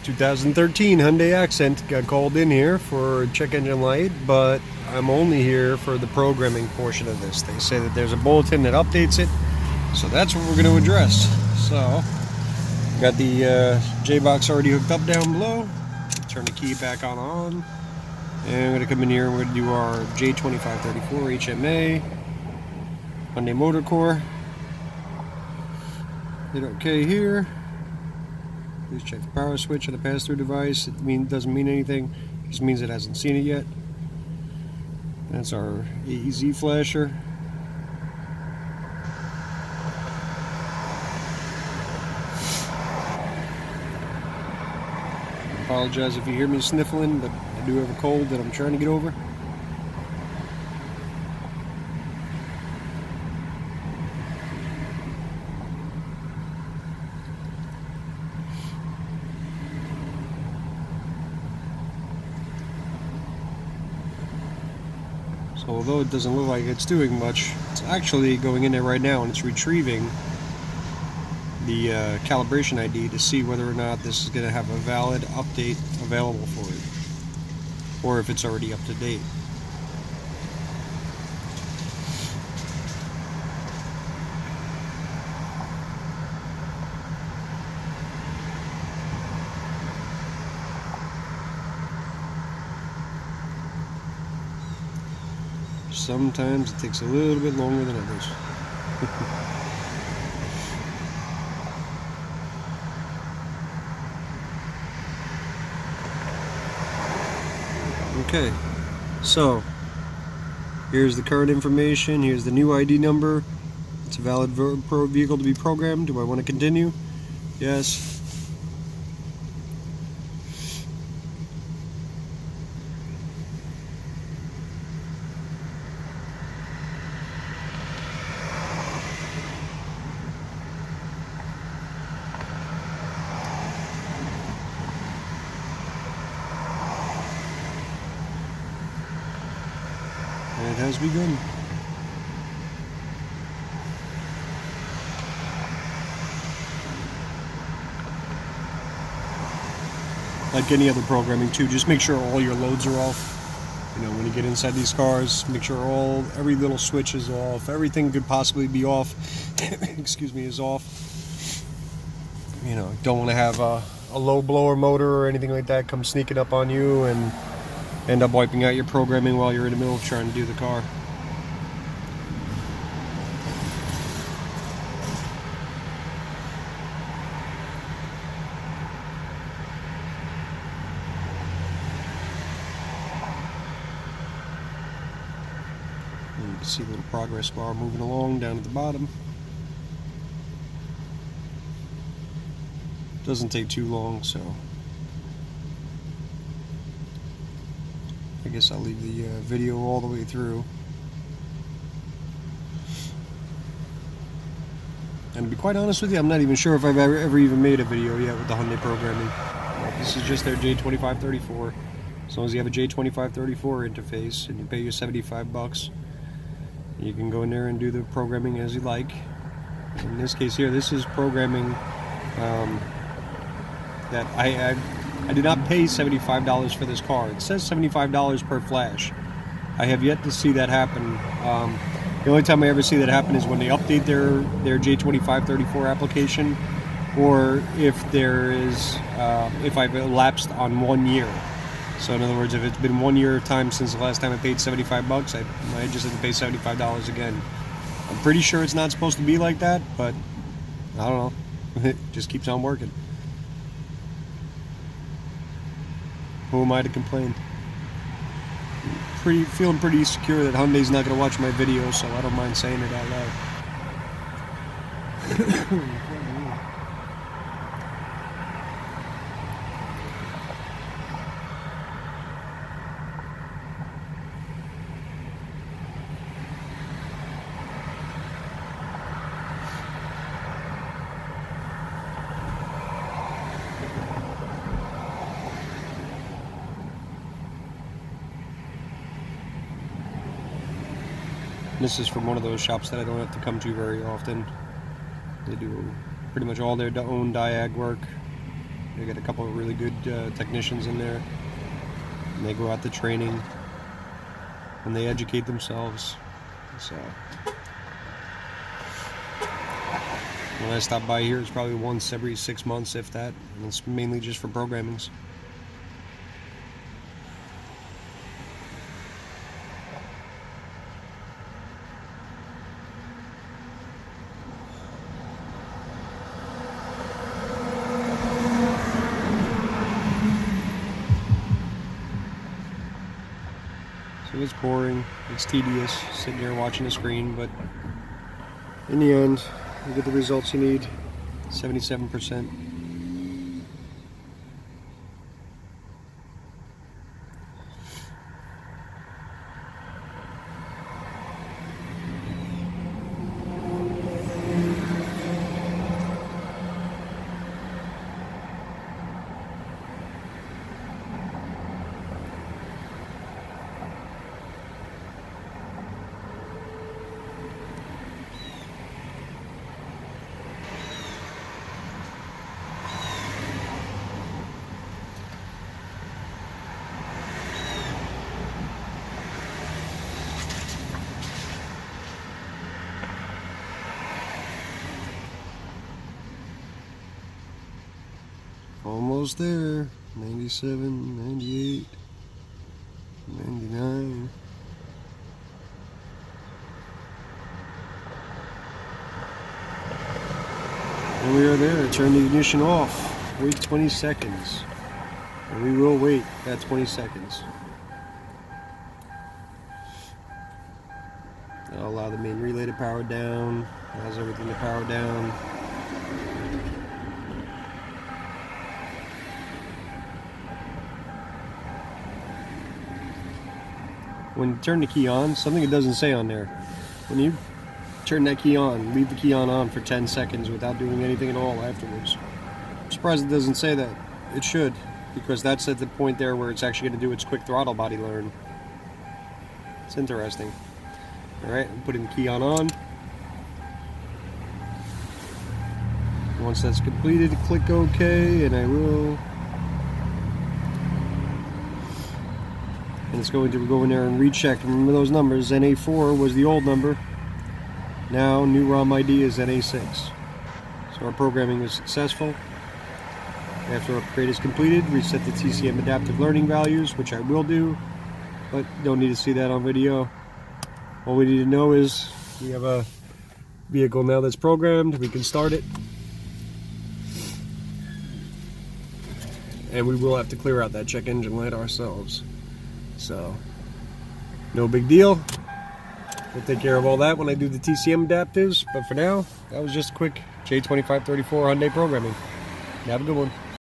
2013 Hyundai Accent. Got called in here for check engine light, but I'm only here for the programming portion of this. They say that there's a bulletin that updates it, so that's what we're going to address. So, got the J-box already hooked up down below. Turn the key back on. And we're going to come in here and we're going to do our J2534 HMA Hyundai motor core. Hit OK here. Please check the power switch on the pass-through device. It doesn't mean anything. It just means it hasn't seen it yet. That's our AEZ flasher. I apologize if you hear me sniffling, but I do have a cold that I'm trying to get over. So although it doesn't look like it's doing much, it's actually going in there right now and it's retrieving the calibration ID to see whether or not this is going to have a valid update available for it, or if it's already up to date. Sometimes it takes a little bit longer than others. Okay, so here's the current information. Here's the new ID number. It's a valid vehicle to be programmed. Do I want to continue? Yes. It has begun. Like any other programming too, just make sure all your loads are off. You know, when you get inside these cars, make sure every little switch is off. Everything could possibly be off. Excuse me, is off. You know, don't want to have a low blower motor or anything like that come sneaking up on you and end up wiping out your programming while you're in the middle of trying to do the car. And you can see the little progress bar moving along down at the bottom. Doesn't take too long, so I guess I'll leave the video all the way through. And to be quite honest with you, I'm not even sure if I've ever even made a video yet with the Hyundai programming. This is just their J2534. As long as you have a J2534 interface and you pay your 75 bucks, you can go in there and do the programming as you like. In this case here, this is programming that I did not pay $75 for this car. It says $75 per flash. I have yet to see that happen. The only time I ever see that happen is when they update their J2534 application, or if if I've elapsed on 1 year. So in other words, if it's been 1 year of time since the last time I paid 75 bucks, I might just have to pay $75 again. I'm pretty sure it's not supposed to be like that, but I don't know. It just keeps on working. Who am I to complain? Feeling pretty secure that Hyundai's not going to watch my video, so I don't mind saying it out loud. This is from one of those shops that I don't have to come to very often. They do pretty much all their own diag work. They got a couple of really good technicians in there, and they go out to training and they educate themselves. So when I stop by here, it's probably once every 6 months, if that, and it's mainly just for programmings. So it's boring, it's tedious, sitting there watching the screen, but in the end, you get the results you need, 77%. Almost there. 97, 98, 99. And we are there. Turn the ignition off. Wait 20 seconds. And we will wait that 20 seconds. That'll allow the main relay to power down. Allows everything to power down. When you turn the key on, something it doesn't say on there. When you turn that key on, leave the key on for 10 seconds without doing anything at all afterwards. I'm surprised it doesn't say that. It should, because that's at the point there where it's actually going to do its quick throttle body learn. It's interesting. Alright, I'm putting the key on. Once that's completed, click OK, and I will. And it's going to go in there and recheck. Remember those numbers. NA4 was the old number. Now new ROM ID is NA6. So our programming was successful. After upgrade is completed, reset the TCM adaptive learning values, which I will do, but don't need to see that on video. All we need to know is we have a vehicle now that's programmed. We can start it. And we will have to clear out that check engine light ourselves. So, no big deal. We'll take care of all that when I do the TCM adaptives. But for now, that was just a quick J2534 Hyundai programming. Have a good one.